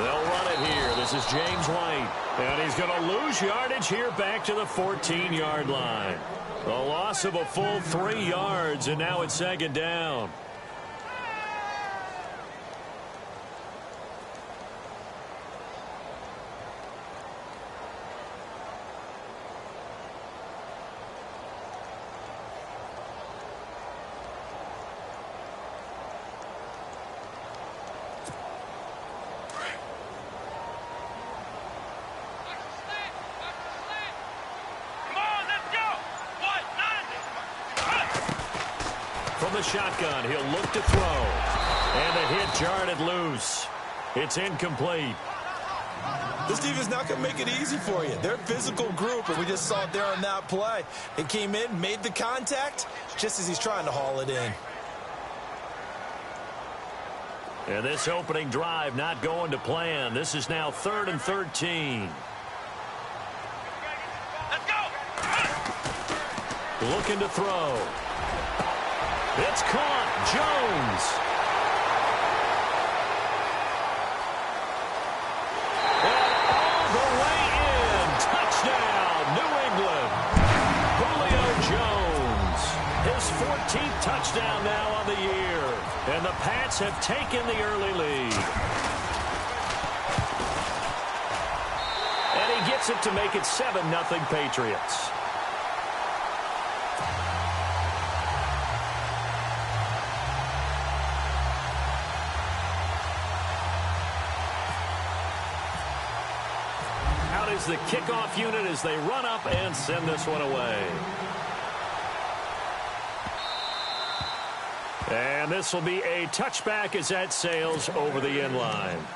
They'll run it here. This is James White. And he's going to lose yardage here back to the 14-yard line. A loss of a full 3 yards, and now it's second down. From the shotgun, he'll look to throw. And the hit jarred it loose. It's incomplete. This defense not going to make it easy for you. They're a physical group, and we just saw it there on that play. It came in, made the contact, just as he's trying to haul it in. And this opening drive not going to plan. This is now 3rd and 13. Let's go! Looking to throw. It's caught. Jones. And all the way in. Touchdown, New England. Julio Jones. His 14th touchdown now on the year. And the Pats have taken the early lead. And he gets it to make it 7-0 Patriots. The kickoff unit as they run up and send this one away. And this will be a touchback as that sails over the end line.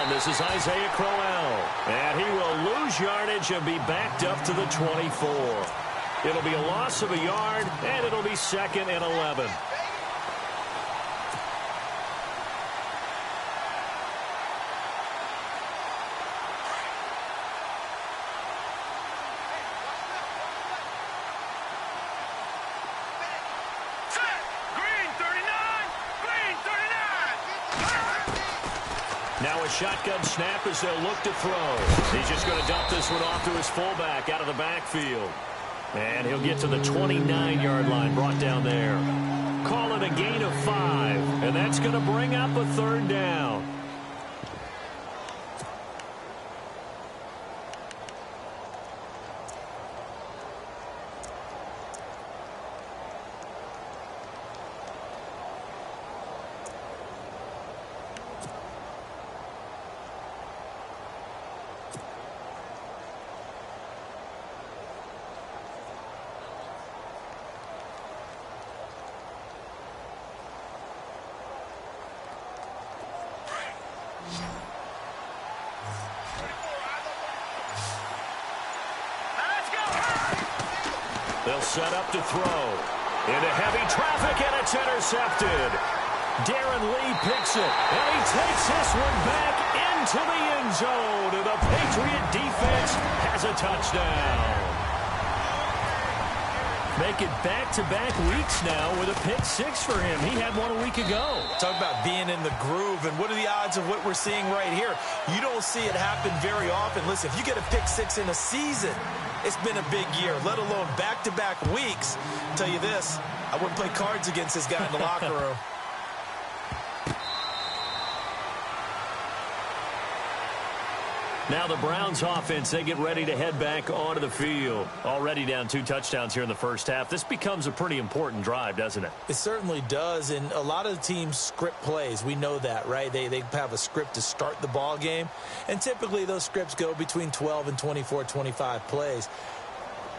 This is Isaiah Crowell, and he will lose yardage and be backed up to the 24. It'll be a loss of a yard, and it'll be 2nd and 11. Now a shotgun snap as they'll look to throw. He's just going to dump this one off to his fullback out of the backfield. And he'll get to the 29-yard line, brought down there. Call it a gain of 5, and that's going to bring up a 3rd down. They'll set up to throw. Into heavy traffic, and it's intercepted. Darren Lee picks it, and he takes this one back into the end zone. And the Patriot defense has a touchdown. Make it back-to-back weeks now with a pick 6 for him. He had one a week ago. Talk about being in the groove, and what are the odds of what we're seeing right here? You don't see it happen very often. Listen, if you get a pick 6 in a season, it's been a big year, let alone back-to-back weeks. I'll tell you this, I wouldn't play cards against this guy in the locker room. Now the Browns offense, they get ready to head back onto the field. Already down 2 touchdowns here in the first half. This becomes a pretty important drive, doesn't it? It certainly does, and a lot of the teams script plays. We know that, right? They have a script to start the ball game, and typically those scripts go between 12 and 24, 25 plays.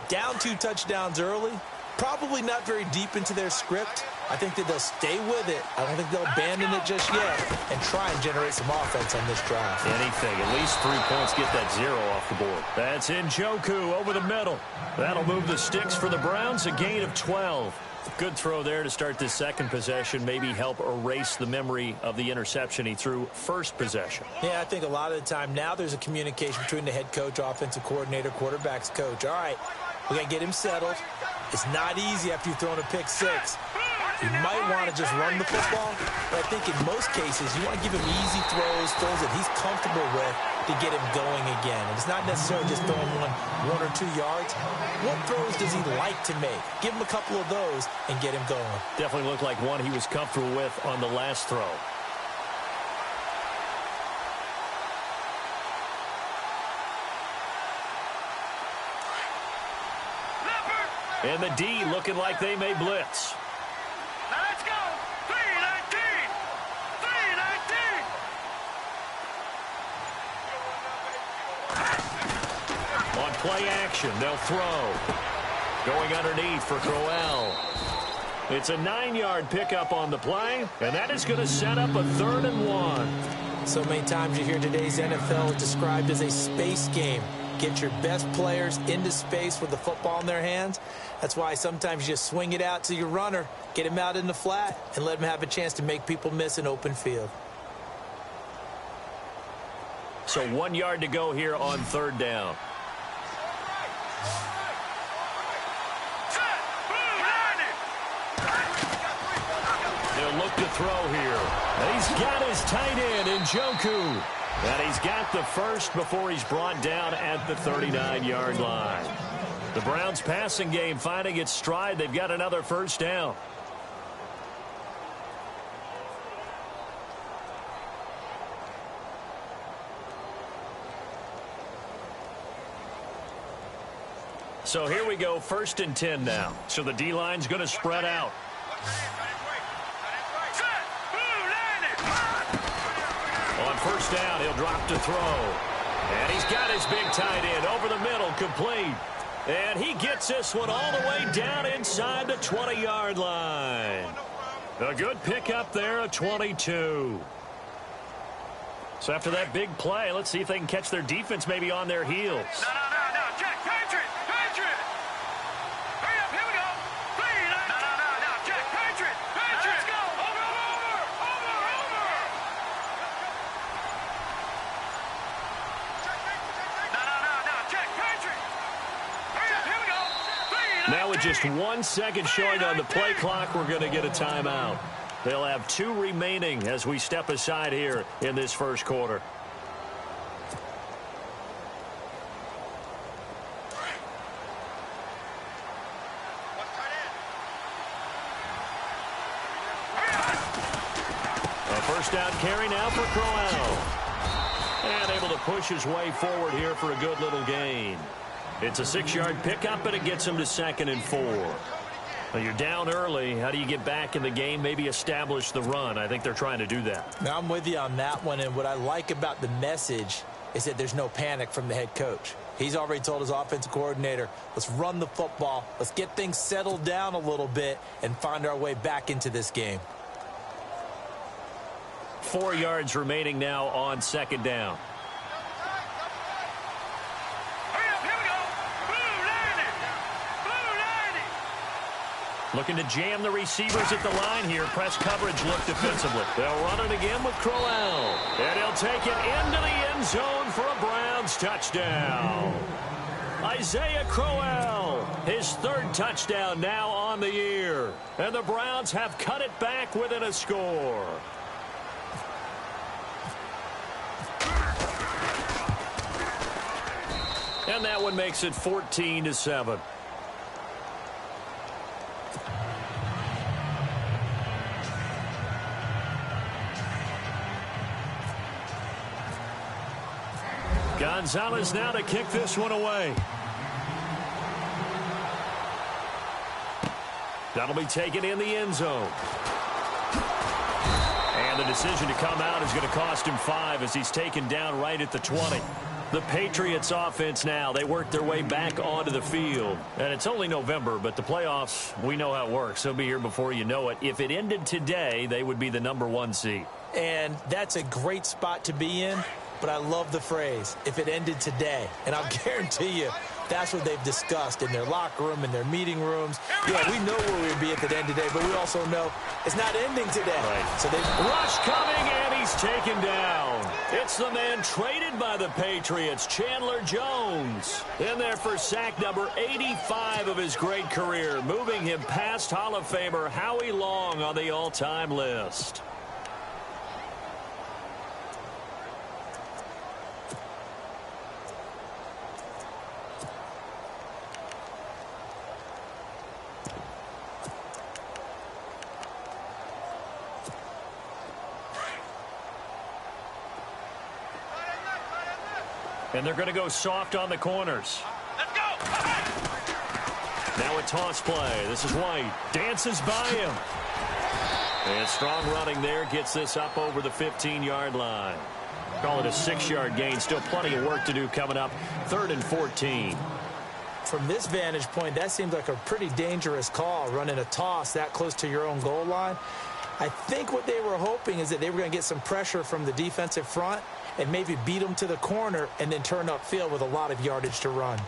Down 2 touchdowns early, probably not very deep into their script, I think that they'll stay with it. I don't think they'll abandon it just yet and try and generate some offense on this drive. Anything. At least 3 points. Get that 0 off the board. That's Njoku over the middle. That'll move the sticks for the Browns. A gain of 12. Good throw there to start this second possession. Maybe help erase the memory of the interception he threw first possession. Yeah, I think a lot of the time now there's a communication between the head coach, offensive coordinator, quarterback's coach. All right, we got to get him settled. It's not easy after you've thrown a pick six. You might want to just run the football, but I think in most cases you want to give him easy throws that he's comfortable with to get him going again. And it's not necessarily just throwing one or 2 yards. What throws does he like to make? Give him a couple of those and get him going. Definitely looked like one he was comfortable with on the last throw. And the D looking like they may blitz. Now let's go. 3-19. 3-19. On play action, they'll throw. Going underneath for Crowell. It's a 9-yard pickup on the play, and that is going to set up a 3rd and 1. So many times you hear today's NFL described as a space game. Get your best players into space with the football in their hands. That's why sometimes you just swing it out to your runner, get him out in the flat, and let him have a chance to make people miss an open field. So 1 yard to go here on 3rd down. They'll look to throw here. And he's got his tight end, Njoku. And he's got the first before he's brought down at the 39-yard line. The Browns passing game finding its stride. They've got another first down. So here we go, 1st and 10 now. So the D-line's going to spread out. On 1st down, he'll drop to throw. And he's got his big tight end over the middle, complete. And he gets this one all the way down inside the 20-yard line. A good pickup there, a 22. So after that big play, let's see if they can catch their defense maybe on their heels. No. Check. Patriot. Hurry up. Here we go. 3-19. No. Check. Patriot. Let's go. Over. No. Check. Patriot. Hurry up. Here we go. 3-19. Now with just 1 second showing on the play clock, we're going to get a timeout. They'll have 2 remaining as we step aside here in this first quarter. A first down carry now for Crowell. And able to push his way forward here for a good little gain. It's a 6-yard pickup, and it gets him to 2nd and 4. Well, you're down early. How do you get back in the game, maybe establish the run? I think they're trying to do that. Now, I'm with you on that one, and what I like about the message is that there's no panic from the head coach. He's already told his offensive coordinator, let's run the football, let's get things settled down a little bit and find our way back into this game. 4 yards remaining now on 2nd down. Looking to jam the receivers at the line here. Press coverage look defensively. They'll run it again with Crowell. And he'll take it into the end zone for a Browns touchdown. Isaiah Crowell, his 3rd touchdown now on the year. And the Browns have cut it back within a score. And that one makes it 14-7. Gonzalez now to kick this one away. That'll be taken in the end zone. And the decision to come out is going to cost him 5 as he's taken down right at the 20. The Patriots offense now, they work their way back onto the field. And it's only November, but the playoffs, we know how it works. They'll be here before you know it. If it ended today, they would be the #1 seed. And that's a great spot to be in, but I love the phrase, if it ended today. And I'll guarantee you, that's what they've discussed in their locker room, in their meeting rooms. Yeah, we know where we'd be if it ended today, but we also know it's not ending today. Right. So rush coming, and he's taken down. It's the man traded by the Patriots, Chandler Jones. In there for sack number 85 of his great career, moving him past Hall of Famer Howie Long on the all-time list. And they're going to go soft on the corners. Let's go. Now a toss play. This is White. Dances by him. And strong running there. Gets this up over the 15-yard line. Call it a 6-yard gain. Still plenty of work to do coming up. 3rd and 14. From this vantage point, that seems like a pretty dangerous call, running a toss that close to your own goal line. I think what they were hoping is that they were going to get some pressure from the defensive front and maybe beat them to the corner and then turn upfield with a lot of yardage to run.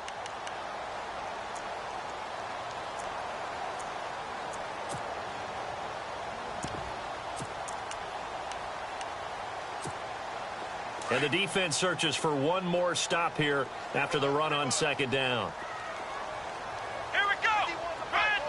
And the defense searches for one more stop here after the run on 2nd down. Here we go. Brand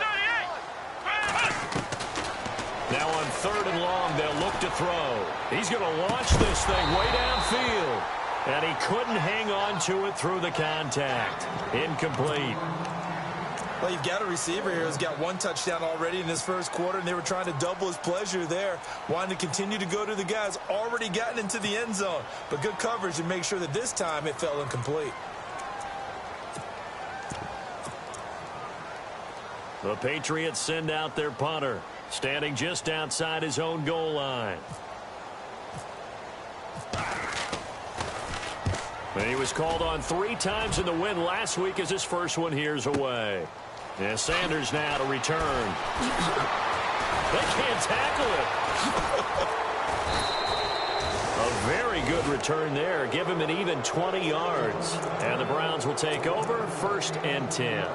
38. Now on 3rd and long, they'll look to throw. He's going to launch this thing way downfield. And he couldn't hang on to it through the contact. Incomplete. Well, you've got a receiver here who's got 1 touchdown already in this first quarter, and they were trying to double his pleasure there, wanting to continue to go to the guys already gotten into the end zone. But good coverage to make sure that this time it fell incomplete. The Patriots send out their punter, standing just outside his own goal line. And he was called on 3 times in the win last week as his first one here's away. And Sanders now to return. They can't tackle it. A very good return there. Give him an even 20 yards. And the Browns will take over 1st and 10.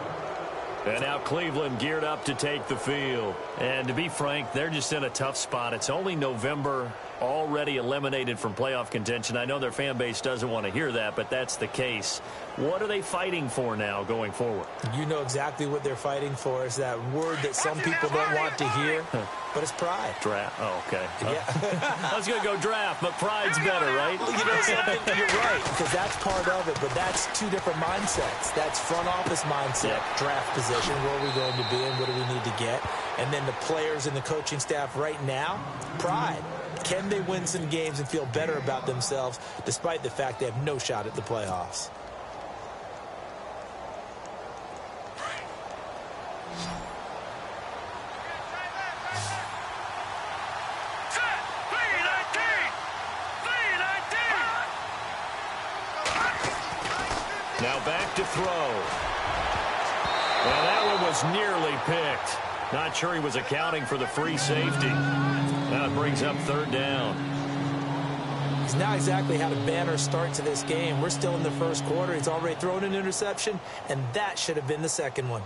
And now Cleveland geared up to take the field. And to be frank, they're just in a tough spot. It's only November, already eliminated from playoff contention. I know their fan base doesn't want to hear that, but that's the case. What are they fighting for now going forward? You know exactly what they're fighting for. Is that word that some people don't want to hear, but it's pride. Draft. Oh, okay. Yeah. I was going to go draft, but pride's better, right? Well, you know something? You're right, because that's part of it, but that's 2 different mindsets. That's front office mindset, draft position, where are we going to be and what do we need to get? And then the players and the coaching staff right now, pride. Can they win some games and feel better about themselves despite the fact they have no shot at the playoffs? Now back to throw. Well, that one was nearly picked. Not sure he was accounting for the free safety. Now it brings up 3rd down. He's not exactly had a banner start to this game. We're still in the first quarter. He's already thrown an interception, and that should have been the second one.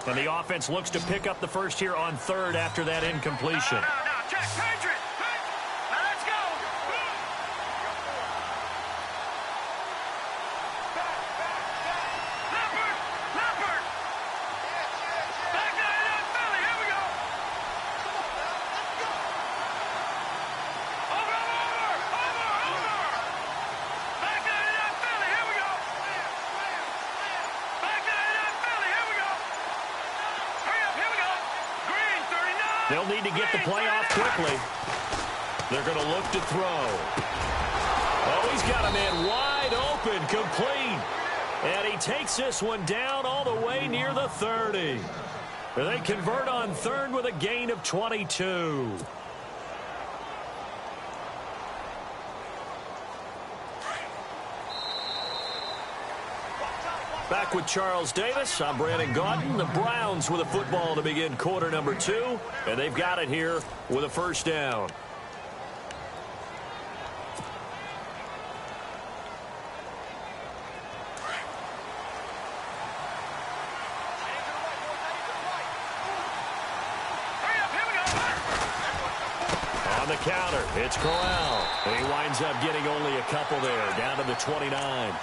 And the offense looks to pick up the first here on 3rd after that incompletion. Now, check, Patriot. Now let's go. Leopard. Back to Philly. Here we go. Over. Back to Philly. Here we go. Back to Philly. Here we go. Hurry up. Here we go. Green 39. They'll need to get the play off quickly. They're going to look to throw. Oh, he's got a man wide open, complete. And he takes this one down all the way near the 30. They convert on third with a gain of 22. Back with Charles Davis, I'm Brandon Gaudin. The Browns with a football to begin quarter number 2, and they've got it here with a first down. On the counter, it's Corral. And he winds up getting only a couple there, down to the 29.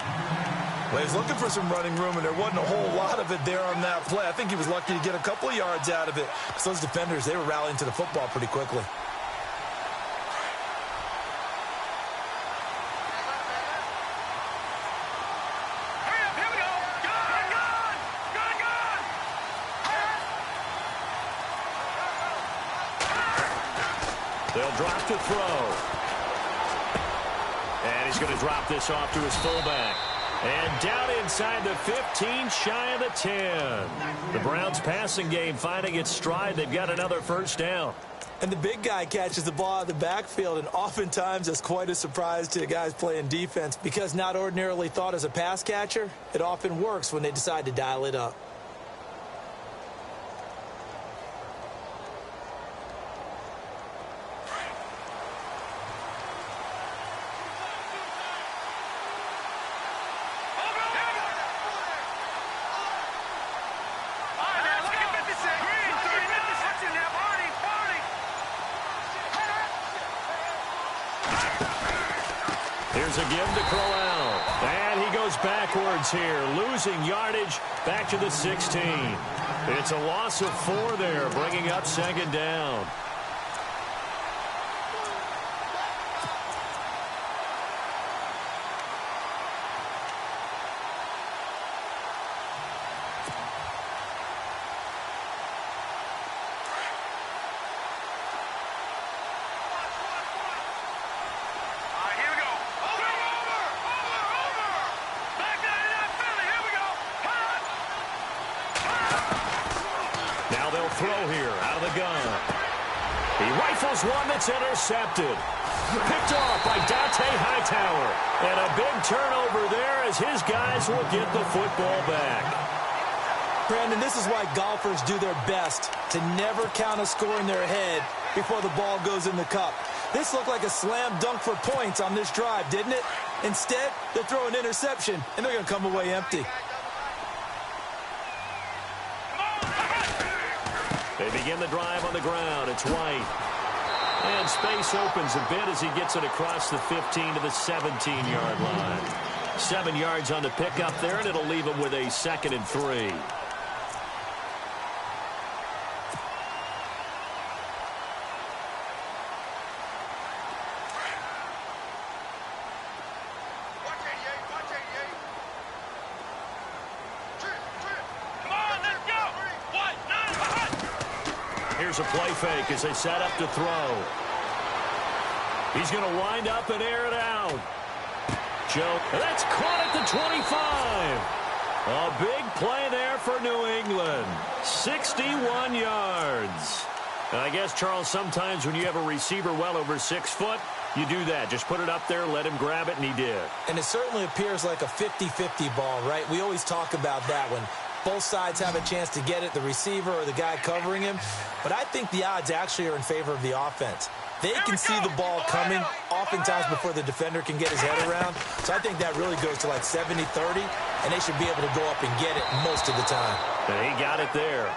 Well, he's looking for some running room, and there wasn't a whole lot of it there on that play. I think he was lucky to get a couple of yards out of it. Because those defenders, they were rallying to the football pretty quickly. Hurry up, here we go. Gone. They'll drop to throw. And he's going to drop this off to his fullback. And down inside the 15, shy of the 10. The Browns passing game finding its stride. They've got another first down. And the big guy catches the ball out of the backfield, and oftentimes it's quite a surprise to the guys playing defense because not ordinarily thought as a pass catcher, it often works when they decide to dial it up. Here's a give to Corral. And he goes backwards here, losing yardage back to the 16. It's a loss of 4 there, bringing up second down. Now they'll throw here out of the gun. He rifles one that's intercepted. Picked off by Dante Hightower. And a big turnover there as his guys will get the football back. Brandon, this is why golfers do their best to never count a score in their head before the ball goes in the cup. This looked like a slam dunk for points on this drive, didn't it? Instead, they throw an interception, and they're going to come away empty. They begin the drive on the ground. It's White. And space opens a bit as he gets it across the 15 to the 17-yard line. 7 yards on the pickup there, and it'll leave him with a 2nd and 3. Here's a play fake as they set up to throw. He's going to wind up and air it out. Joe, that's caught at the 25. A big play there for New England. 61 yards. And I guess, Charles, sometimes when you have a receiver well over 6 foot, you do that. Just put it up there, let him grab it, and he did. And it certainly appears like a 50-50 ball, right? We always talk about that when both sides have a chance to get it, the receiver or the guy covering him. But I think the odds actually are in favor of the offense. They can see the ball coming oftentimes before the defender can get his head around. So I think that really goes to like 70-30, and they should be able to go up and get it most of the time. And he got it there.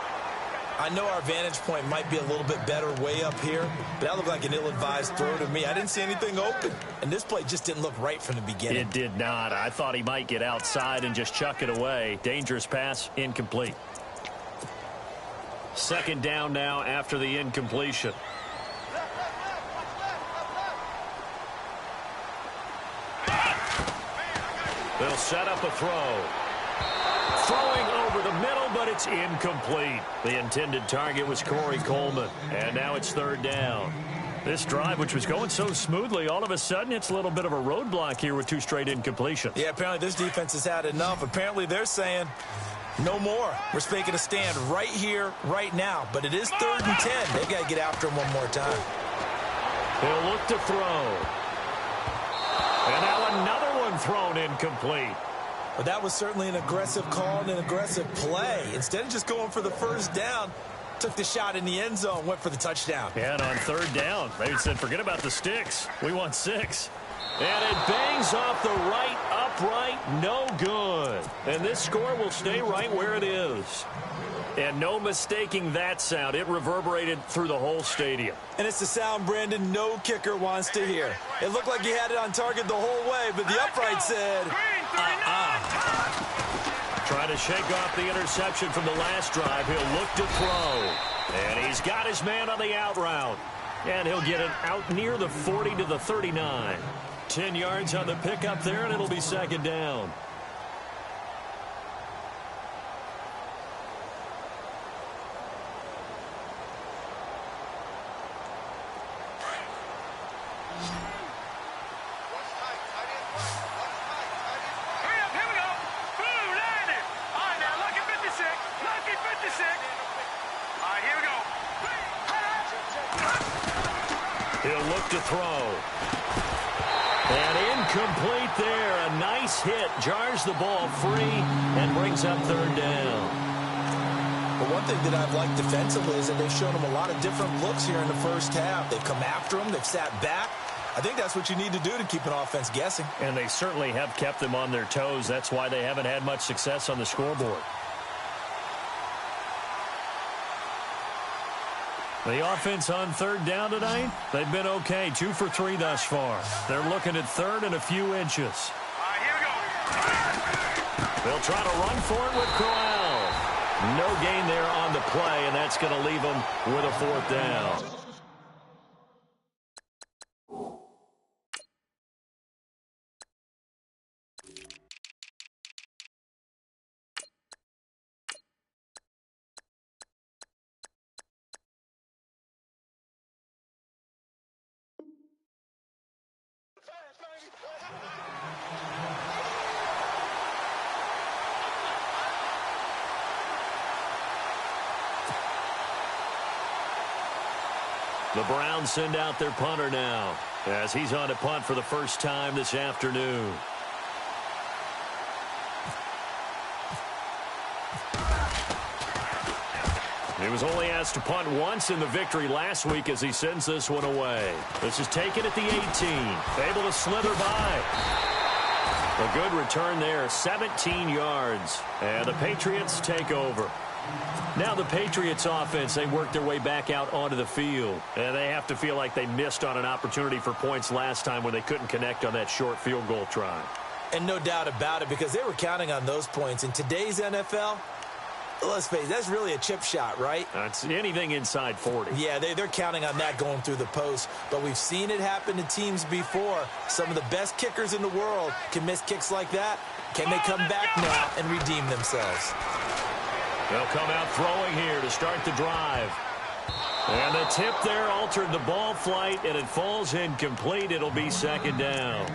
I know our vantage point might be a little bit better way up here, but that looked like an ill-advised throw to me. I didn't see anything open, and this play just didn't look right from the beginning. It did not. I thought he might get outside and just chuck it away. Dangerous pass, incomplete. 2nd down now after the incompletion. They'll set up a throw. Throwing over the middle, but it's incomplete. The intended target was Corey Coleman, and now it's 3rd down. This drive, which was going so smoothly, all of a sudden it's a little bit of a roadblock here with 2 straight incompletions. Yeah, apparently this defense has had enough. Apparently they're saying, No more. We're making a stand right here, right now. But it is 3rd and 10. They've got to get after him one more time. He'll look to throw. And now another one thrown incomplete. But that was certainly an aggressive call and an aggressive play. Instead of just going for the first down, took the shot in the end zone, went for the touchdown. Yeah, and on 3rd down, they said, forget about the sticks. We want 6. And it bangs off the right upright, no good. And this score will stay right where it is. And no mistaking that sound. It reverberated through the whole stadium. And it's the sound, Brandon, no kicker wants to hear. It looked like he had it on target the whole way, but the upright said, Trying to shake off the interception from the last drive. He'll look to throw. And he's got his man on the out route. And he'll get it out near the 40 to the 39. 10 yards on the pickup there, and it'll be 2nd down. He'll look to throw. And incomplete there. A nice hit. Jars the ball free and brings up 3rd down. But one thing that I've liked defensively is that they've shown him a lot of different looks here in the first half. They've come after him. They've sat back. I think that's what you need to do to keep an offense guessing. And they certainly have kept them on their toes. That's why they haven't had much success on the scoreboard. The offense on 3rd down tonight, they've been okay. 2 for 3 thus far. They're looking at 3rd and a few inches. All right, here we go. They'll try to run for it with Crowell. No gain there on the play, and that's going to leave them with a 4th down. The Browns send out their punter now as he's on to punt for the first time this afternoon. He was only asked to punt once in the victory last week as he sends this one away. This is taken at the 18. Able to slither by. A good return there, 17 yards. And the Patriots take over. Now the Patriots offense, they work their way back out onto the field. And they have to feel like they missed on an opportunity for points last time when they couldn't connect on that short field goal try. And no doubt about it, because they were counting on those points. In today's NFL, let's face it, that's really a chip shot, right? It's anything inside 40. Yeah, they're counting on that going through the post. But we've seen it happen to teams before. Some of the best kickers in the world can miss kicks like that. Can they come back now and redeem themselves? They'll come out throwing here to start the drive. And the tip there altered the ball flight, and it falls incomplete. It'll be 2nd down.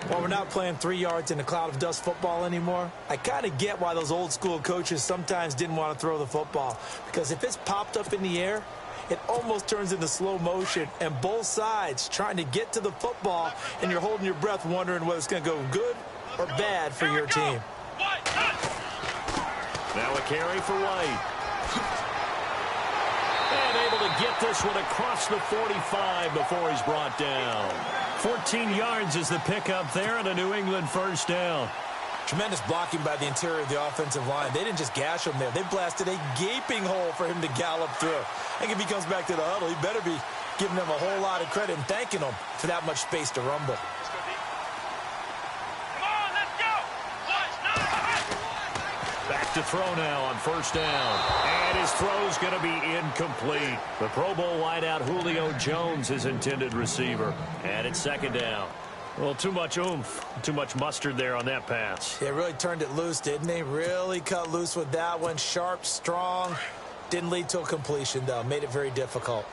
Well, we're not playing 3 yards in a cloud of dust football anymore. I kind of get why those old school coaches sometimes didn't want to throw the football. Because if it's popped up in the air, it almost turns into slow motion. And both sides trying to get to the football, and you're holding your breath wondering whether it's going to go good or bad for your team. Now a carry for White. And able to get this one across the 45 before he's brought down. 14 yards is the pickup there and a New England first down. Tremendous blocking by the interior of the offensive line. They didn't just gash him there. They blasted a gaping hole for him to gallop through. I think if he comes back to the huddle, he better be giving them a whole lot of credit and thanking them for that much space to rumble. Back to throw now on first down. And his throw's going to be incomplete. The Pro Bowl wideout Julio Jones, his intended receiver. And it's 2nd down. Well, too much oomph, too much mustard there on that pass. They really turned it loose, didn't they? Really cut loose with that one. Sharp, strong. Didn't lead to a completion, though. Made it very difficult.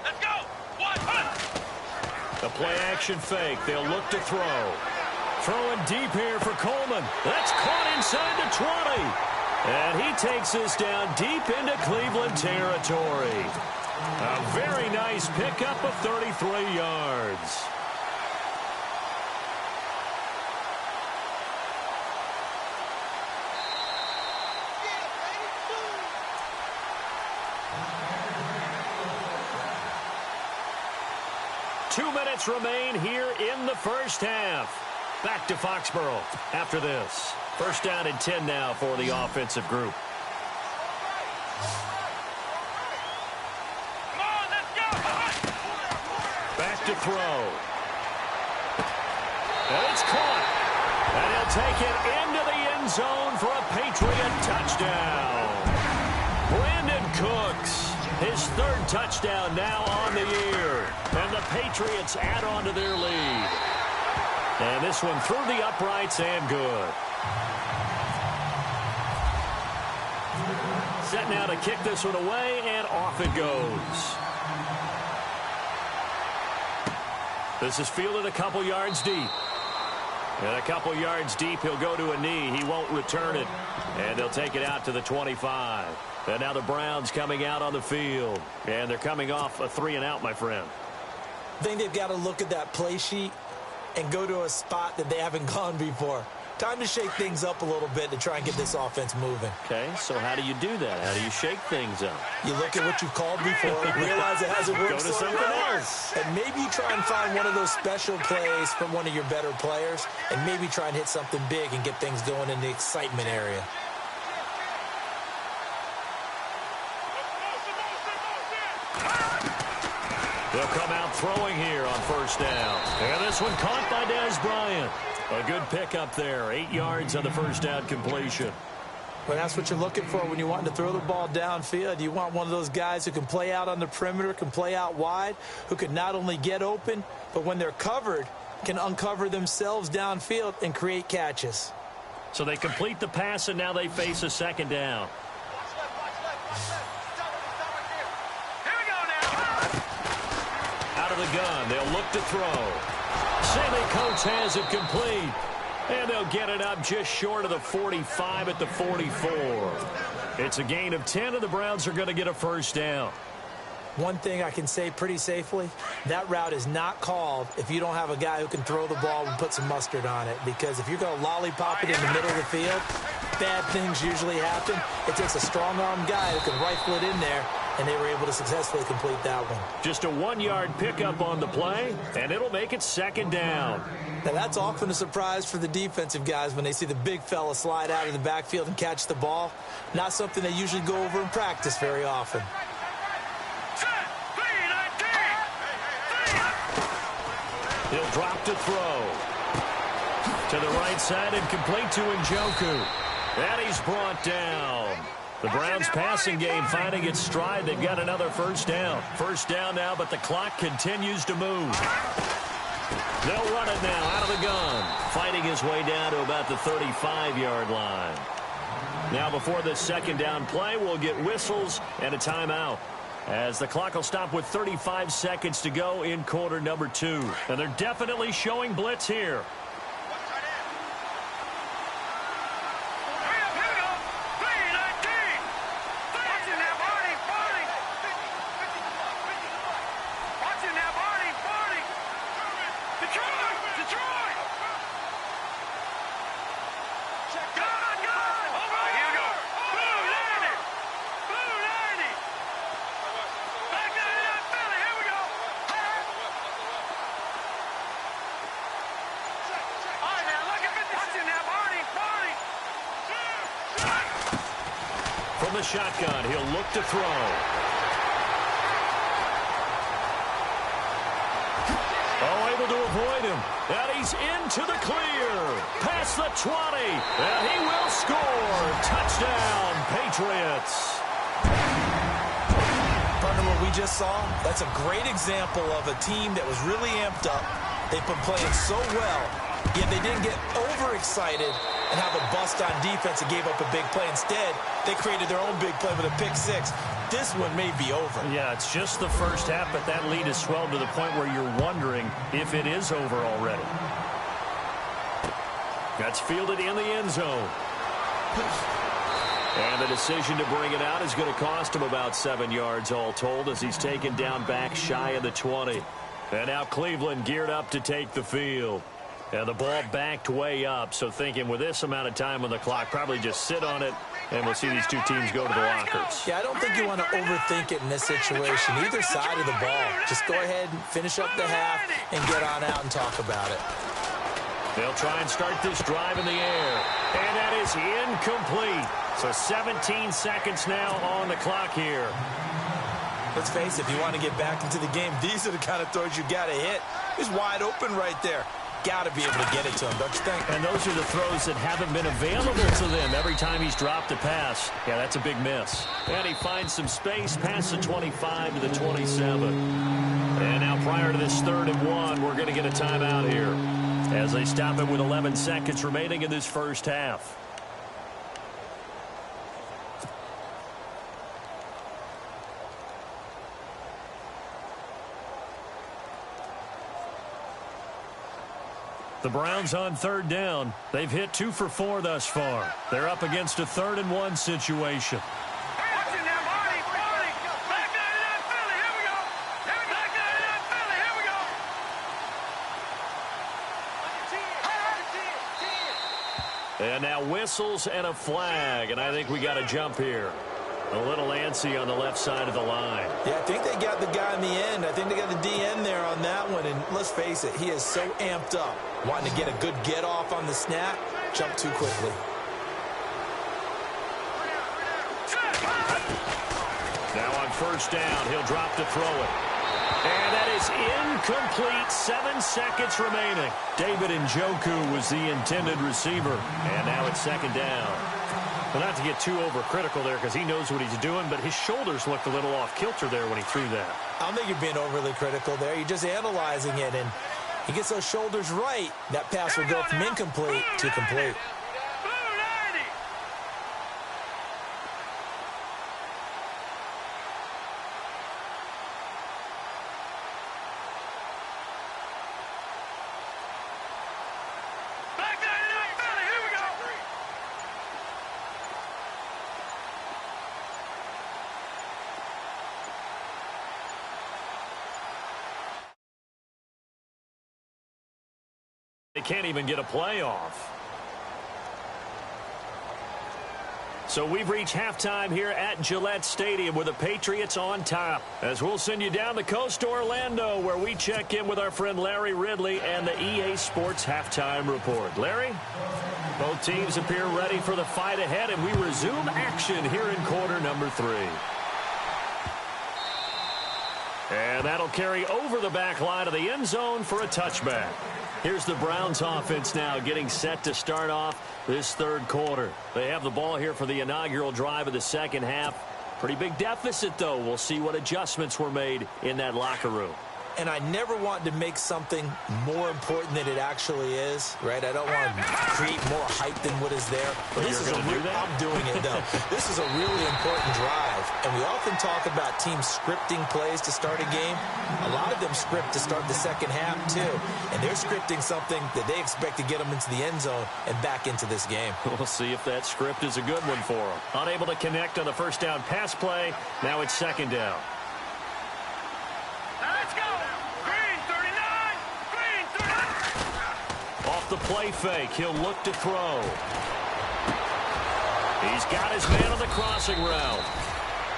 Let's go. The play action fake. They'll look to throw. Throwing deep here for Coleman. That's caught inside the 20. And he takes this down deep into Cleveland territory. A very nice pickup of 33 yards. Two minutes remain here in the first half. Back to Foxborough after this. First down and 10 now for the offensive group. Come on, let's go. Back to throw. And it's caught. And he'll take it into the end zone for a Patriot touchdown. Brandon Cooks, his third touchdown now on the year. And the Patriots add on to their lead. And this one through the uprights and good. Set now to kick this one away, and off it goes. This is fielded a couple yards deep. And a couple yards deep, he'll go to a knee. He won't return it. And they'll take it out to the 25. And now the Browns coming out on the field. And they're coming off a 3-and-out, my friend. I think they've got to look at that play sheet and go to a spot that they haven't gone before. Time to shake things up a little bit to try and get this offense moving. Okay, so how do you do that? How do you shake things up? You look at what you've called before, realize it hasn't worked, go to something else. And maybe you try and find one of those special plays from one of your better players, and maybe try and hit something big and get things going in the excitement area. They'll come out throwing here on first down. And this one caught by Dez Bryant. A good pickup there. 8 yards on the first down completion. Well, that's what you're looking for when you want to throw the ball downfield. You want one of those guys who can play out on the perimeter, can play out wide, who can not only get open, but when they're covered, can uncover themselves downfield and create catches. So they complete the pass, and now they face a second down. Out of the gun, they'll look to throw. Sammy Coates has it complete. And they'll get it up just short of the 45 at the 44. It's a gain of 10, and the Browns are going to get a first down. One thing I can say pretty safely, that route is not called if you don't have a guy who can throw the ball and put some mustard on it. Because if you're going to lollipop it in the middle of the field, bad things usually happen. It takes a strong-arm guy who can rifle it in there, and they were able to successfully complete that one. Just a 1-yard pickup on the play, and it'll make it second down. Now, that's often a surprise for the defensive guys when they see the big fella slide out of the backfield and catch the ball. Not something they usually go over in practice very often. He'll drop to throw. To the right side and complete to Njoku. And he's brought down. The Browns passing game finding its stride. They've got another first down. First down now, but the clock continues to move. They'll run it now out of the gun. Fighting his way down to about the 35-yard line. Now before this second down play, we'll get whistles and a timeout, as the clock will stop with 35 seconds to go in quarter number 2. And they're definitely showing blitz here. From the shotgun, he'll look to throw. Oh, able to avoid him. And he's into the clear. Past the 20. And he will score. Touchdown, Patriots. Partner, what we just saw, that's a great example of a team that was really amped up. They've been playing so well, yet they didn't get overexcited and have a bust on defense and gave up a big play. Instead, they created their own big play with a pick six. This one may be over. Yeah, it's just the first half, but that lead has swelled to the point where you're wondering if it is over already. That's fielded in the end zone. And the decision to bring it out is going to cost him about 7 yards all told as he's taken down back shy of the 20. And now Cleveland geared up to take the field. And the ball backed way up, so thinking with this amount of time on the clock, probably just sit on it, and we'll see these two teams go to the lockers. Yeah, I don't think you want to overthink it in this situation, either side of the ball. Just go ahead and finish up the half and get on out and talk about it. They'll try and start this drive in the air, and that is incomplete. So 17 seconds now on the clock here. Let's face it, if you want to get back into the game, these are the kind of throws you got to hit. He's wide open right there. Got to be able to get it to him, don't you think? And those are the throws that haven't been available to them every time he's dropped a pass. Yeah, that's a big miss. And he finds some space past the 25 to the 27. And now prior to this 3rd and 1, we're going to get a timeout here as they stop it with 11 seconds remaining in this first half. The Browns on 3rd down. They've hit 2 for 4 thus far. They're up against a 3rd and 1 situation. And now whistles and a flag, and I think we got a jump here. A little antsy on the left side of the line. Yeah, I think they got the guy in the end. I think they got the DN there on that one. And let's face it, he is so amped up, wanting to get a good get off on the snap, jump too quickly. Now on 1st down, he'll drop to throw it. And that is incomplete. 7 seconds remaining. David Njoku was the intended receiver. And now it's 2nd down. Well, not to get too overcritical there because he knows what he's doing, but his shoulders looked a little off kilter there when he threw that. I don't think you're being overly critical there. You're just analyzing it, and he gets those shoulders right. That pass will go from incomplete to complete. They can't even get a playoff. So we've reached halftime here at Gillette Stadium with the Patriots on top. As we'll send you down the coast to Orlando where we check in with our friend Larry Ridley and the EA Sports Halftime Report. Larry? Both teams appear ready for the fight ahead, and we resume action here in quarter number 3. And that'll carry over the back line of the end zone for a touchback. Here's the Browns offense now getting set to start off this 3rd quarter. They have the ball here for the inaugural drive of the 2nd half. Pretty big deficit, though. We'll see what adjustments were made in that locker room. And I never want to make something more important than it actually is, right? I don't want to create more hype than what is there. But this is I'm doing it, though. This is a really important drive. And we often talk about teams scripting plays to start a game. A lot of them script to start the 2nd half, too. And they're scripting something that they expect to get them into the end zone and back into this game. We'll see if that script is a good one for them. Unable to connect on the 1st down pass play. Now it's 2nd down. Let's go! Green 39! Green 39! Off the play fake, he'll look to throw. He's got his man on the crossing route.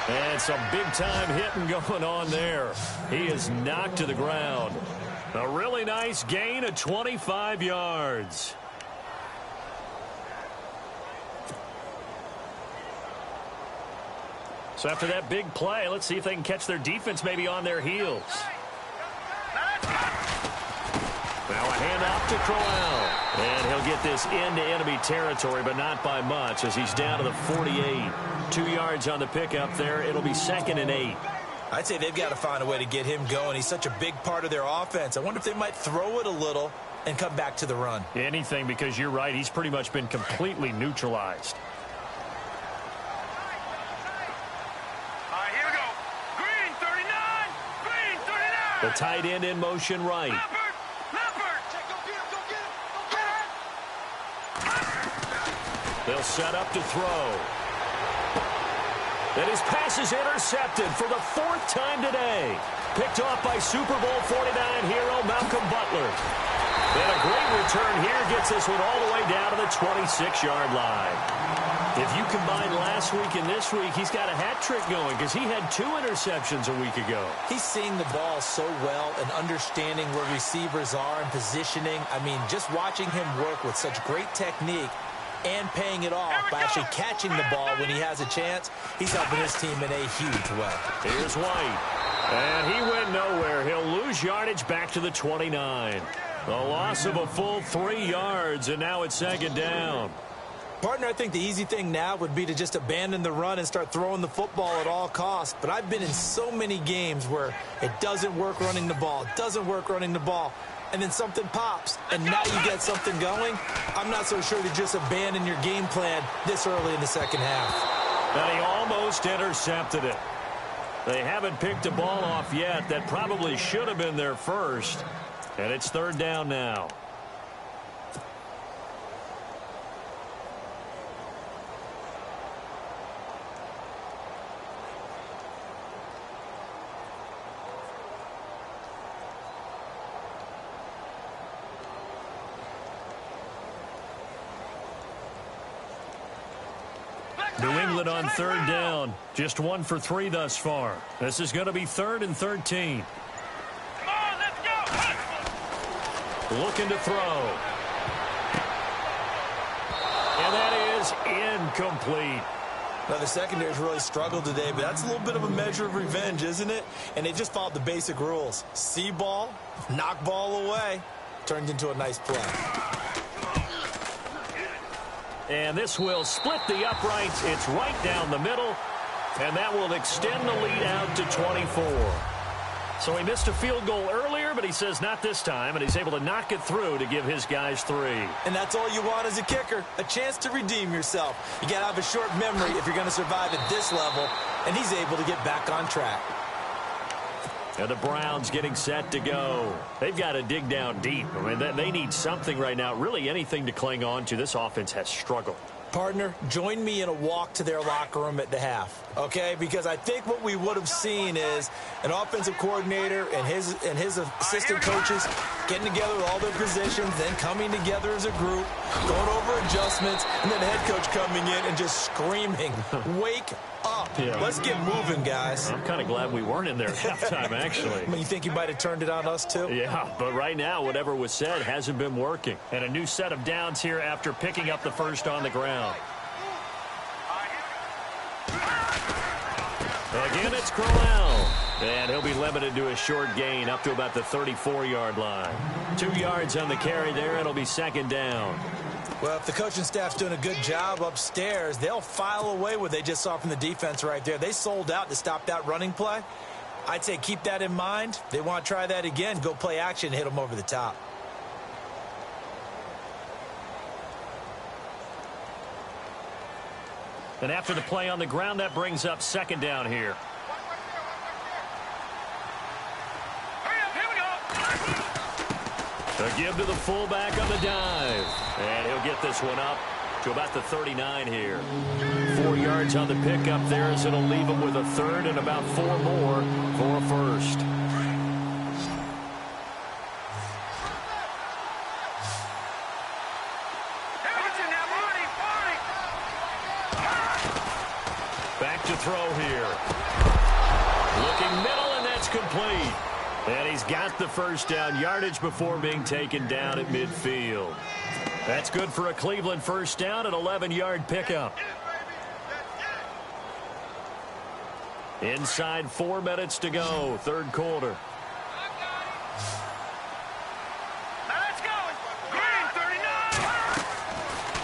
And some big-time hitting going on there. He is knocked to the ground. A really nice gain of 25 yards. So after that big play, let's see if they can catch their defense maybe on their heels. Now a handoff to Crowell. And he'll get this into enemy territory, but not by much as he's down to the 48. 2 yards on the pickup there. It'll be 2nd and 8. I'd say they've got to find a way to get him going. He's such a big part of their offense. I wonder if they might throw it a little and come back to the run. Anything, because you're right. He's pretty much been completely neutralized. All right, here we go. Green 39! Green 39! The tight end in motion right. Leopard! Leopard! Go get him! Go get him! Go get him! They'll set up to throw. And his pass is intercepted for the 4th time today. Picked off by Super Bowl 49 hero Malcolm Butler. And a great return here gets this one all the way down to the 26-yard line. If you combine last week and this week, he's got a hat trick going because he had 2 interceptions a week ago. He's seeing the ball so well and understanding where receivers are and positioning. I mean, just watching him work with such great technique and paying it off by actually catching the ball when he has a chance, he's helping his team in a huge way. Here's White. And he went nowhere. He'll lose yardage back to the 29. A loss of a full 3 yards, and now it's 2nd down. Partner, I think the easy thing now would be to just abandon the run and start throwing the football at all costs. But I've been in so many games where it doesn't work running the ball, and then something pops, and now you get something going. I'm not so sure to just abandon your game plan this early in the second half. And he almost intercepted it. They haven't picked a ball off yet. That probably should have been their first. And it's 3rd down now. New England on 3rd down. Just 1 for 3 thus far. This is going to be 3rd and 13. Come on, let's go. Looking to throw. And that is incomplete. Now, the secondary's really struggled today, but that's a little bit of a measure of revenge, isn't it? And they just followed the basic rules. See ball, knock ball away. Turned into a nice play. And this will split the uprights. It's right down the middle. And that will extend the lead out to 24. So he missed a field goal earlier, but he says not this time. And he's able to knock it through to give his guys 3. And that's all you want as a kicker, a chance to redeem yourself. You got to have a short memory if you're going to survive at this level. And he's able to get back on track. And the Browns getting set to go. They've got to dig down deep. I mean, they need something right now, really anything to cling on to. This offense has struggled. Partner, join me in a walk to their locker room at the half, okay? Because I think what we would have seen is an offensive coordinator and his assistant coaches getting together with all their positions, then coming together as a group, going over adjustments, and then the head coach coming in and just screaming, wake up. Yeah. Let's get moving, guys. I'm kind of glad we weren't in there at halftime, actually. I mean, you think he might have turned it on us, too? Yeah, but right now, whatever was said hasn't been working. And a new set of downs here after picking up the first on the ground. Again, it's Crowell. And he'll be limited to a short gain up to about the 34-yard line. 2 yards on the carry there. It'll be 2nd down. Well, if the coaching staff's doing a good job upstairs, they'll file away what they just saw from the defense right there. They sold out to stop that running play. I'd say keep that in mind. They want to try that again. Go play action and hit them over the top. And after the play on the ground, that brings up 2nd down here. A give to the fullback on the dive. And he'll get this one up to about the 39 here. 4 yards on the pickup there as it'll leave him with a 3rd and about 4 more for a first. Back to throw here. Looking middle, and that's complete. And he's got the first down, yardage before being taken down at midfield. That's good for a Cleveland first down, an 11-yard pickup. Inside 4 minutes to go, 3rd quarter.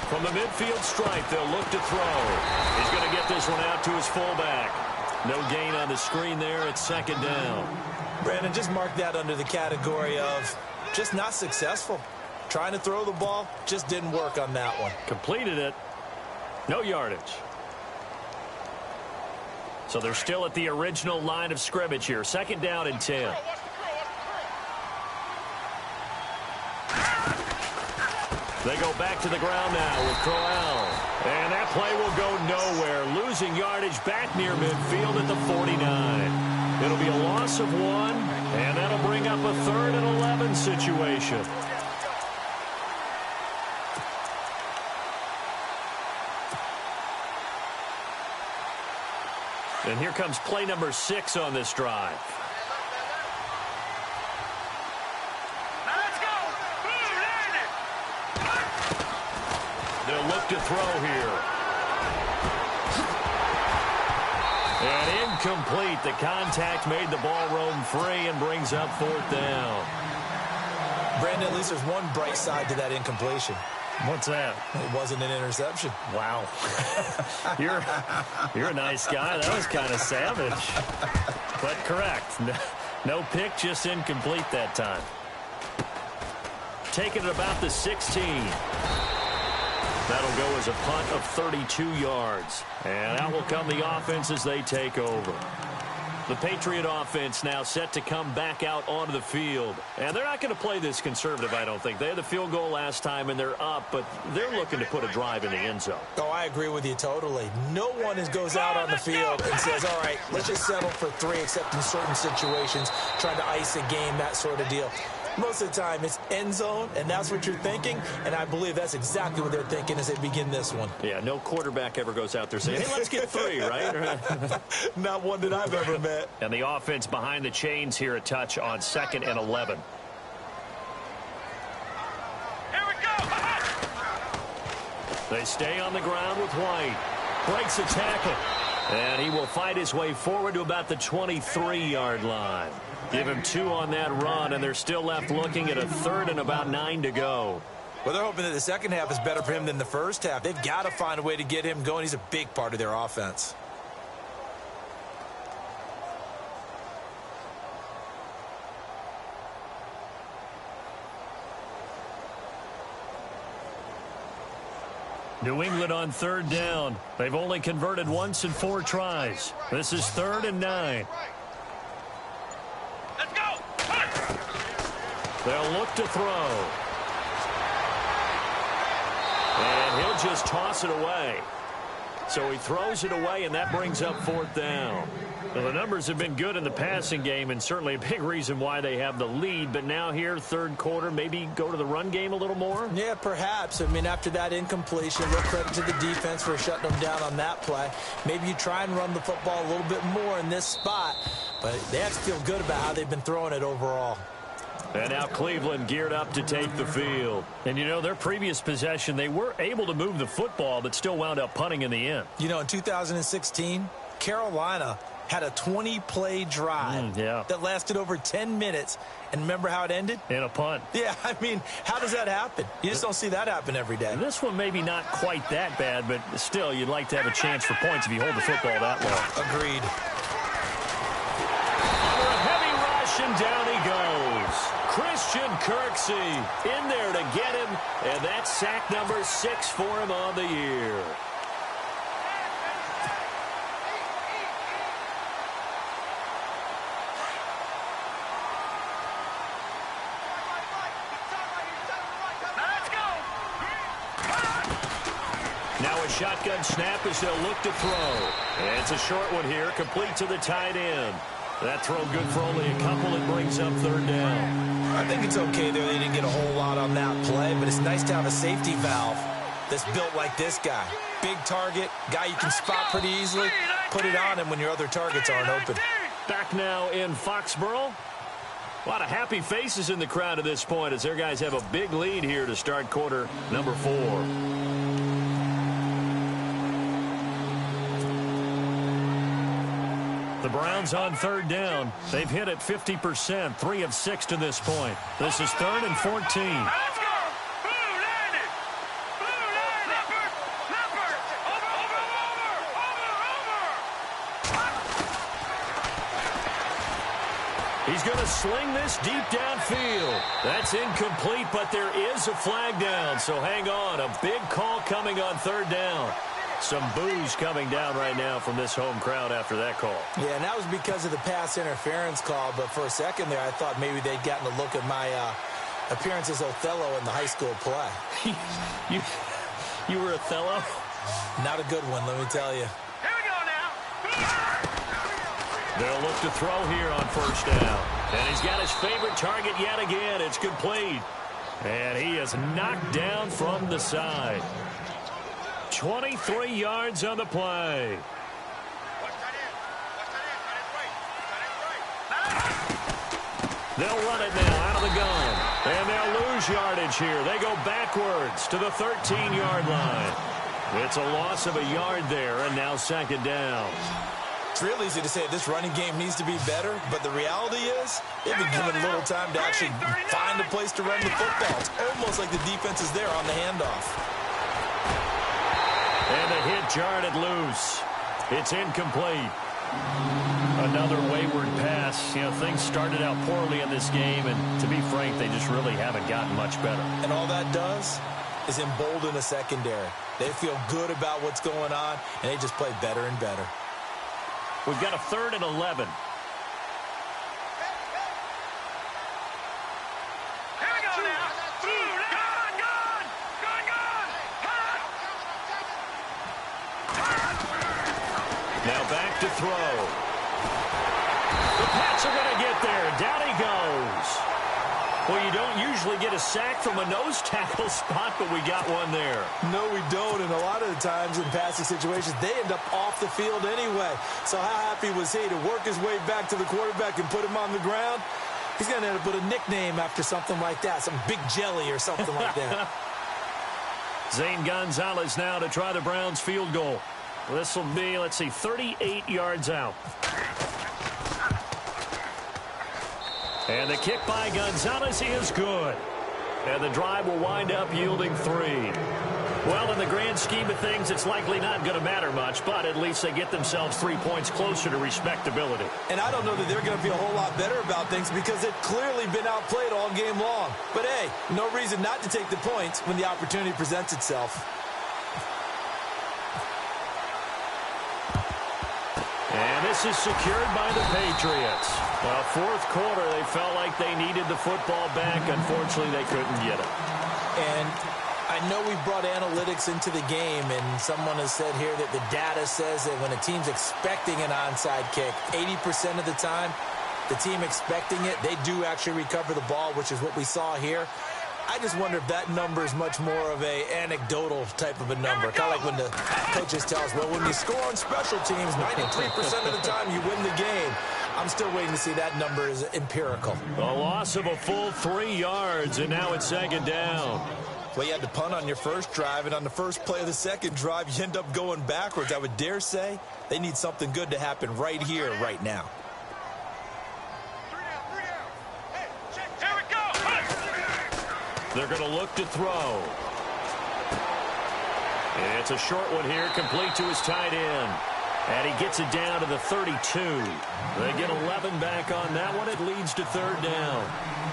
From the midfield stripe, they'll look to throw. He's going to get this one out to his fullback. No gain on the screen there. It's 2nd down. Brandon, just mark that under the category of just not successful. Trying to throw the ball, just didn't work on that one. Completed it. No yardage. So they're still at the original line of scrimmage here. 2nd down and 10. They go back to the ground now with Crowell. And that play will go nowhere, losing yardage back near midfield at the 49. It'll be a loss of 1, and that'll bring up a 3rd and 11 situation. And here comes play number 6 on this drive. Let's go. They'll look to throw here. And incomplete. The contact made the ball roam free and brings up 4th down. Brandon, at least there's one bright side to that incompletion. What's that? It wasn't an interception. Wow. You're a nice guy. That was kind of savage. But correct. No pick, just incomplete that time. Taking it about the 16. That'll go as a punt of 32 yards. And out will come the offense as they take over. The Patriot offense now set to come back out onto the field. And they're not going to play this conservative, I don't think. They had the field goal last time, and they're up, but they're looking to put a drive in the end zone. Oh, I agree with you totally. No one goes out on the field and says, all right, let's just settle for 3, except in certain situations, trying to ice a game, that sort of deal. Most of the time, it's end zone, and that's what you're thinking, and I believe that's exactly what they're thinking as they begin this one. Yeah, no quarterback ever goes out there saying, hey, let's get 3, right? Not one that I've ever met. And the offense behind the chains here a touch on 2nd and 11. Here we go. They stay on the ground with White. Breaks a tackle. And he will fight his way forward to about the 23-yard line. Give him 2 on that run, and they're still left looking at a 3rd and about 9 to go. Well, they're hoping that the second half is better for him than the first half. They've got to find a way to get him going. He's a big part of their offense. New England on 3rd down. They've only converted once in 4 tries. This is 3rd and 9. Let's go. They'll look to throw. And he'll just toss it away. So he throws it away, and that brings up 4th down. Well, the numbers have been good in the passing game, and certainly a big reason why they have the lead. But now here, 3rd quarter, maybe go to the run game a little more? Yeah, perhaps. I mean, after that incompletion, real credit to the defense for shutting them down on that play. Maybe you try and run the football a little bit more in this spot. But they have to feel good about how they've been throwing it overall. And now Cleveland geared up to take the field. And, you know, their previous possession, they were able to move the football, but still wound up punting in the end. You know, in 2016, Carolina had a 20-play drive that lasted over 10 minutes. And remember how it ended? In a punt. Yeah, I mean, how does that happen? You just don't see that happen every day. This one maybe not quite that bad, but still, you'd like to have a chance for points if you hold the football that long. Agreed. For a heavy rush, and down he goes. Christian Kirksey in there to get him, and that's sack number 6 for him on the year. Now a shotgun snap as they'll look to throw. And it's a short one here, complete to the tight end. That throw good for only a couple. It brings up 3rd down. I think it's okay there. They didn't get a whole lot on that play, but it's nice to have a safety valve that's built like this guy. Big target, guy you can spot pretty easily. Put it on him when your other targets aren't open. Back now in Foxborough. A lot of happy faces in the crowd at this point as their guys have a big lead here to start quarter number 4. The Browns on 3rd down. They've hit it 50%, 3 of 6 to this point. This is 3rd and 14. Let's go. Blue landed. Blue landed. Leopard. Over. He's going to sling this deep downfield. That's incomplete, but there is a flag down, so hang on. A big call coming on 3rd down. Some boos coming down right now from this home crowd after that call. Yeah, and that was because of the pass interference call, but for a second there I thought maybe they'd gotten a look at my appearance as Othello in the high school play. You were Othello? Not a good one, let me tell you. Here we go now. They'll look to throw here on first down. And he's got his favorite target yet again. It's complete. And he is knocked down from the side. 23 yards on the play. They'll run it now out of the gun. And they'll lose yardage here. They go backwards to the 13-yard line. It's a loss of a yard there, and now second down. It's real easy to say this running game needs to be better, but the reality is they've been given little time to actually find a place to run the football. It's almost like the defense is there on the handoff. And the hit jarred it loose. It's incomplete. Another wayward pass. You know, things started out poorly in this game, and to be frank, they just really haven't gotten much better. And all that does is embolden a secondary. They feel good about what's going on, and they just play better and better. We've got a 3rd and 11. Here we go now. Now back to throw. The Pats are going to get there. Down he goes. Well, you don't usually get a sack from a nose tackle spot, but we got one there. No, we don't, and a lot of the times in passing situations, they end up off the field anyway. So how happy was he to work his way back to the quarterback and put him on the ground? He's going to end up with a nickname after something like that, some Big Jelly or something like that. Zane Gonzalez now to try the Browns field goal. This will be, let's see, 38 yards out. And the kick by Gonzalez is good. And the drive will wind up yielding 3. Well, in the grand scheme of things, it's likely not going to matter much, but at least they get themselves 3 points closer to respectability. And I don't know that they're going to feel a whole lot better about things because they've clearly been outplayed all game long. But, hey, no reason not to take the points when the opportunity presents itself. And this is secured by the Patriots. Well, fourth quarter, they felt like they needed the football back. Unfortunately, they couldn't get it. And I know we brought analytics into the game, and someone has said here that the data says that when a team's expecting an onside kick, 80% of the time, the team expecting it, they do actually recover the ball, which is what we saw here. I just wonder if that number is much more of a anecdotal type of a number. Kind of like when the coaches tell us, well, when you score on special teams, 93% of the time you win the game. I'm still waiting to see that number is empirical. A loss of a full 3 yards, and now it's second down. Well, you had to punt on your first drive, and on the first play of the second drive, you end up going backwards. I would dare say they need something good to happen right here, right now. They're going to look to throw. It's a short one here, complete to his tight end. And he gets it down to the 32. They get 11 back on that one. It leads to third down.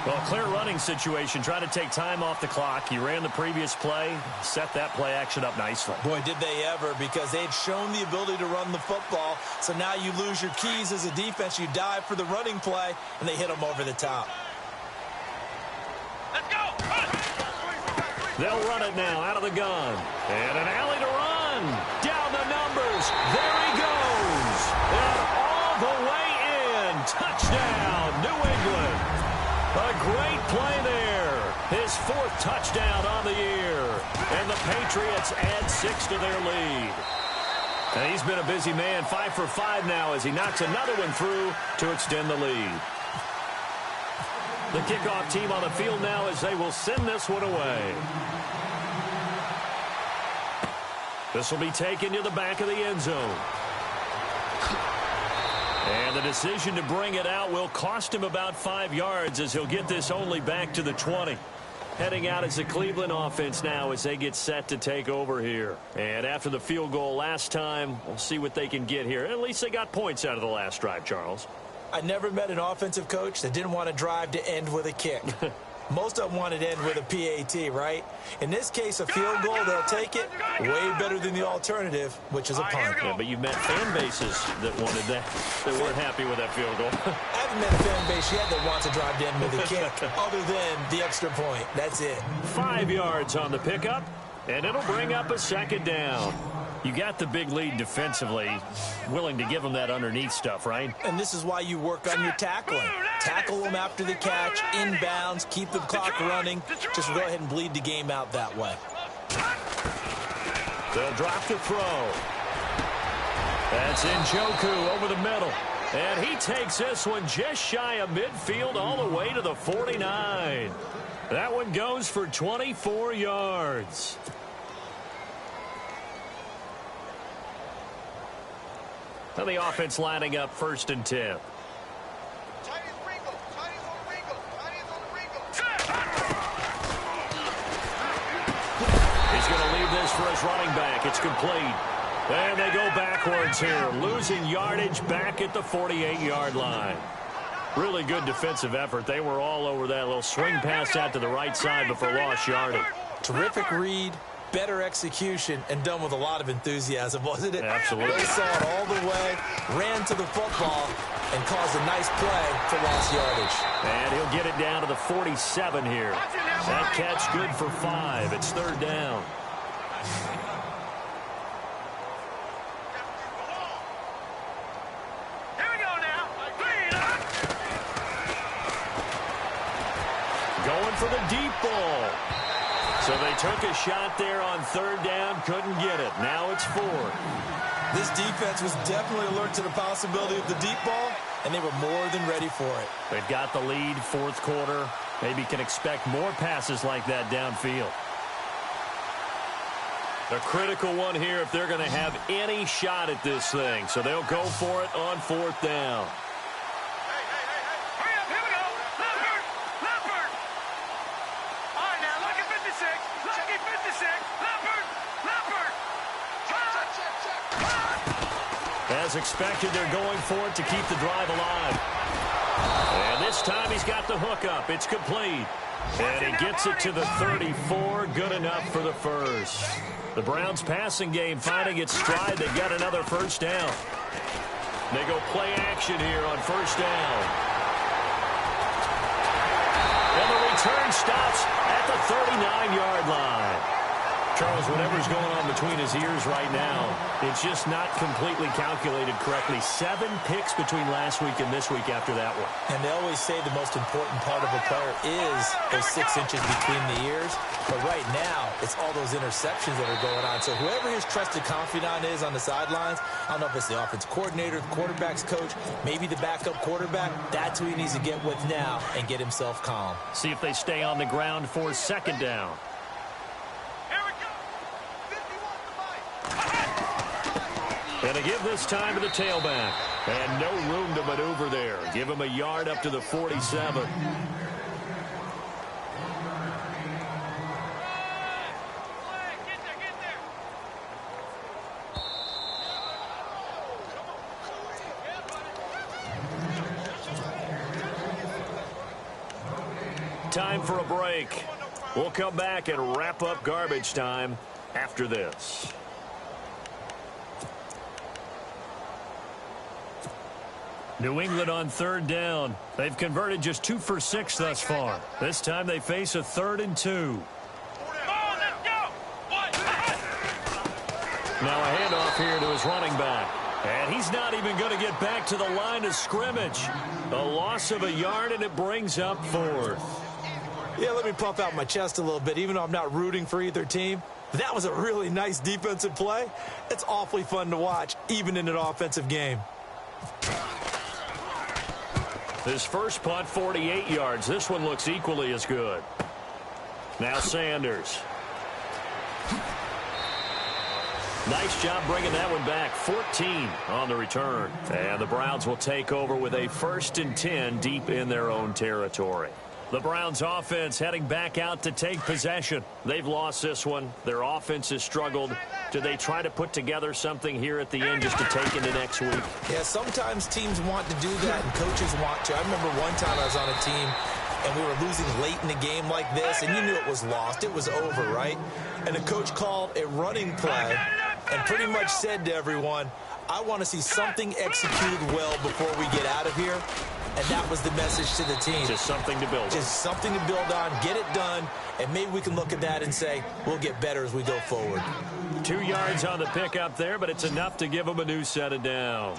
Well, clear running situation. Trying to take time off the clock. He ran the previous play, set that play action up nicely. Boy, did they ever, because they had shown the ability to run the football. So now you lose your keys as a defense. You dive for the running play, and they hit them over the top. Let's go. They'll run it now out of the gun. And an alley to run. Down the numbers. There he goes. And all the way in. Touchdown, New England. A great play there. His 4th touchdown on the year. And the Patriots add 6 to their lead. And he's been a busy man. 5 for 5 now as he knocks another one through to extend the lead. The kickoff team on the field now as they will send this one away. This will be taken to the back of the end zone. And the decision to bring it out will cost him about 5 yards as he'll get this only back to the 20. Heading out as the Cleveland offense now as they get set to take over here. And after the field goal last time, we'll see what they can get here. At least they got points out of the last drive, Charles. I never met an offensive coach that didn't want to drive to end with a kick. Most of them want it in with a PAT, right? In this case, a field goal, they'll take it. Way better than the alternative, which is a punt. Yeah, but you've met fan bases that wanted that weren't happy with that field goal. I haven't met a fan base yet that wants to drive in with a kick other than the extra point. That's it. 5 yards on the pickup, and it'll bring up a second down. You got the big lead defensively, willing to give them that underneath stuff, right? And this is why you work on your tackling. Tackle them after the catch, inbounds, keep the clock running. Just go ahead and bleed the game out that way. They'll drop to throw. That's Njoku over the middle. And he takes this one just shy of midfield all the way to the 49. That one goes for 24 yards. Now the offense lining up 1st and 10. He's going to leave this for his running back. It's complete. And they go backwards here, losing yardage back at the 48-yard line. Really good defensive effort. They were all over that little swing pass out to the right side before lost yardage. Terrific read, better execution, and done with a lot of enthusiasm, wasn't it? Absolutely. They saw it all the way, ran to the football, and caused a nice play for lost yardage. And he'll get it down to the 47 here. That catch good for 5. It's 3rd down. Here we go now. Bring it up. Going for the deep ball. So they took a shot there on 3rd down, couldn't get it. Now it's 4th. This defense was definitely alert to the possibility of the deep ball, and they were more than ready for it. They've got the lead, 4th quarter. Maybe can expect more passes like that downfield. The critical one here if they're going to have any shot at this thing. So they'll go for it on 4th down. Hurry up. Here we go. Leopard. Leopard. All right, now, lucky 56. Lucky 56. Leopard. Leopard. As expected, they're going for it to keep the drive alive. And this time he's got the hook up. It's complete. And he gets it to the 34. Good enough for the first. The Browns passing game finding its stride. They've got another 1st down. They go play action here on 1st down. And the return stops at the 39-yard line. Charles, whatever's going on between his ears right now, it's just not completely calculated correctly. 7 picks between last week and this week after that one. And they always say the most important part of a player is those 6 inches between the ears. But right now, it's all those interceptions that are going on. So whoever his trusted confidant is on the sidelines, I don't know if it's the offense coordinator, the quarterback's coach, maybe the backup quarterback, that's who he needs to get with now and get himself calm. See if they stay on the ground for 2nd down. And to give this time to the tailback. And no room to maneuver there. Give him a yard up to the 47. Time for a break. We'll come back and wrap up garbage time after this. New England on 3rd down. They've converted just 2 for 6 thus far. This time they face a 3rd and 2. Now a handoff here to his running back. And he's not even going to get back to the line of scrimmage. A loss of a yard, and it brings up 4th. Yeah, let me puff out my chest a little bit, even though I'm not rooting for either team. That was a really nice defensive play. It's awfully fun to watch, even in an offensive game. His first punt, 48 yards. This one looks equally as good. Now Sanders. Nice job bringing that one back. 14 on the return. And the Browns will take over with a 1st and 10 deep in their own territory. The Browns offense heading back out to take possession. They've lost this one. Their offense has struggled. Do they try to put together something here at the end just to take into next week? Yeah, sometimes teams want to do that and coaches want to. I remember one time I was on a team and we were losing late in the game like this, and you knew it was lost. It was over, right? And the coach called a running play and pretty much said to everyone, I want to see something executed well before we get out of here. And that was the message to the team. Just something to build on. Just something to build on, get it done, and maybe we can look at that and say, we'll get better as we go forward. 2 yards on the pickup there, but it's enough to give them a new set of downs.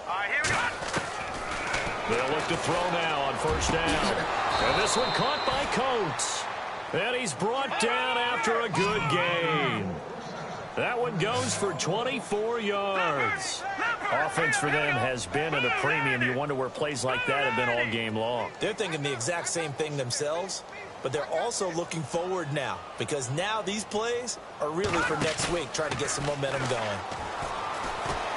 All right, here we go. They'll look to throw now on first down. And this one caught by Coates. And he's brought down after a good gain. That one goes for 24 yards. Offense for them has been at a premium. You wonder where plays like that have been all game long. They're thinking the exact same thing themselves, but they're also looking forward now because now these plays are really for next week, trying to get some momentum going.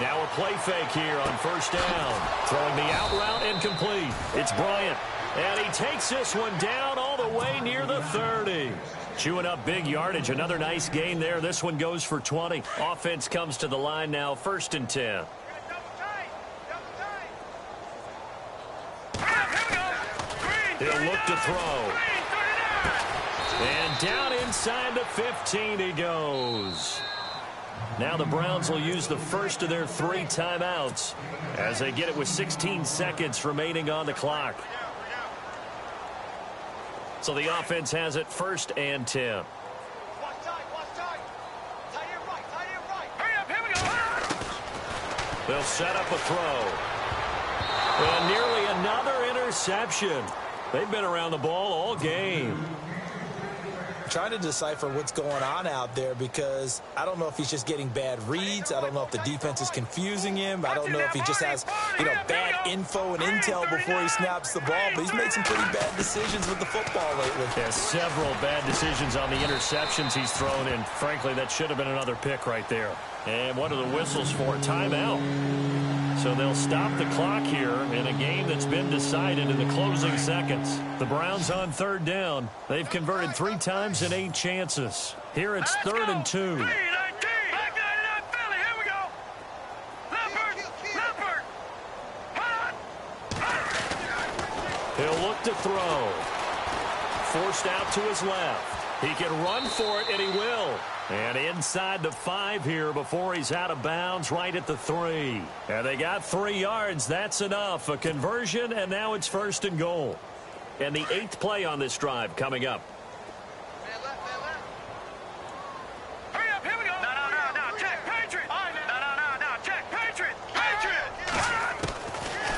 Now a play fake here on first down. Throwing the out route incomplete. It's Bryant. And he takes this one down all the way near the 30. Chewing up big yardage. Another nice gain there. This one goes for 20. Offense comes to the line now. 1st and 10. He'll look to throw. And down inside the 15 he goes. Now the Browns will use the first of their 3 timeouts as they get it with 16 seconds remaining on the clock. So the offense has it 1st and 10. They'll set up a throw. And nearly another interception. They've been around the ball all game. Trying to decipher what's going on out there because I don't know if he's just getting bad reads. I don't know if the defense is confusing him. I don't know if he just has, bad info and intel before he snaps the ball. But he's made some pretty bad decisions with the football lately. Yeah, several bad decisions on the interceptions he's thrown, and frankly, that should have been another pick right there. And what are the whistles for? Timeout. So they'll stop the clock here in a game that's been decided in the closing seconds. The Browns on 3rd down. They've converted 3 times in 8 chances. Here it's 3rd and 2. He'll look to throw. Forced out to his left. He can run for it, and he will. And inside the 5 here before he's out of bounds right at the 3. And they got 3 yards. That's enough. A conversion, and now it's 1st and goal. And the 8th play on this drive coming up. Hurry up, here we go. No, check, Patriot. No, check, Patriot.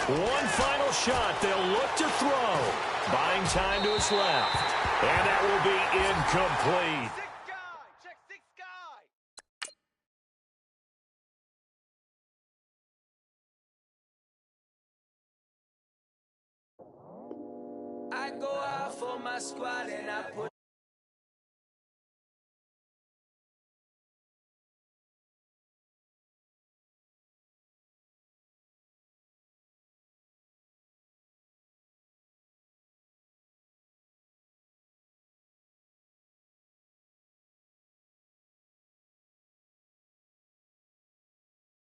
One final shot. They'll look to throw. Buying time to his left. And that will be incomplete. I go out for my squad and I put